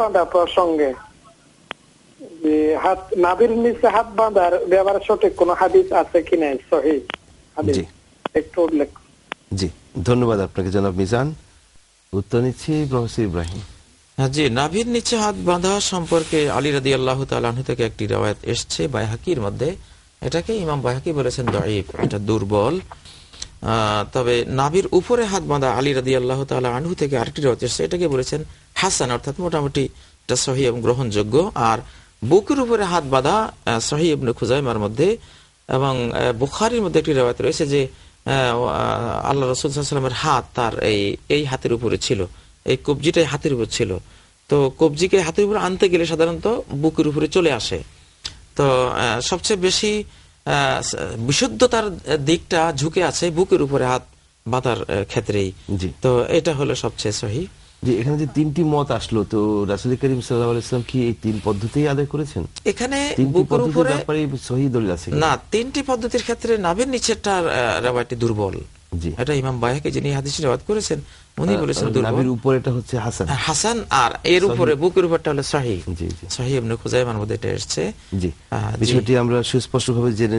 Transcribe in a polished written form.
বাঁধা প্রসঙ্গে যে হাত নাভির নিচে হাত বাঁধার ব্যাপারে সঠিক কোন হাদিস আছে কিনা, সহিহ হাদিস জি একটু উল্লেখ। জি, ধন্যবাদ আপনাকে জনাব মিজান। উত্তর নিচ্ছি প্রফেসর ইব্রাহিম। হ্যাঁ জি, নাভির নিচে হাত বাঁধা সম্পর্কে আলী রাদিয়াল্লাহু তাআলা আনহু থেকে একটি রওয়ায়াত এসেছে বাইহাকির মধ্যে। এটাকে ইমাম বাইহাকি বলেছেন দাঈফ, এটা দুর্বল। তবে নাভির উপরে হাত বাঁধা আলী রাদিয়াল্লাহু তাআলা আনহু থেকে আরেকটি রওয়ায়াত এসেছে, এটাকে বলেছেন হাসান, অর্থাৎ মোটামুটি এটা সহিহ এবং গ্রহণযোগ্য। আর বুকের উপরে হাত বাঁধা সহিহ ইবনে খুজাইমার মধ্যে এবং বুখারীর মধ্যে একটি রওয়ায়াত রয়েছে যে আল্লাহ রাসূল সাল্লাল্লাহু আলাইহি ওয়াসাল্লামের হাত তার এই হাতের উপরে ছিল, এই কবজিটাই হাতের উপর ছিল। তো কবজিকে হাতের উপর আনতে গেলে সাধারণত বুকের উপরে চলে আসে। তো সবচেয়ে বেশি বিশুদ্ধতার দিকটা ঝুঁকে আছে বুকের উপরে হাত বাঁধার ক্ষেত্রেই। তো এটা হলো সবচেয়ে সহিহ। যে এখানে যে তিনটি মত আসলো, তো রাসূল করিম সাল্লাল্লাহু আলাইহি ওয়াসাল্লাম কি এই তিন পদ্ধতিই আদায় করেছেন? এখানে বুকের উপরে সহিহ দলিল আছে না, তিনটি পদ্ধতির ক্ষেত্রে নাভির নিচেরটার রওয়ায়াতটি দুর্বল। এটা ইমাম বাইহাকি যিনি হাদিস রওয়ায়াত করেছেন উনি বলেছেন দুর্বল। নাভির উপরেটা হচ্ছে হাসান, হাসান, আর এর উপরে বুকের উপরটা হলো সহিহ। সহিহ ইবনে খুজাইমার মধ্যে এটা এসেছে। জি, বিষয়টি আমরা সুস্পষ্টভাবে জেনে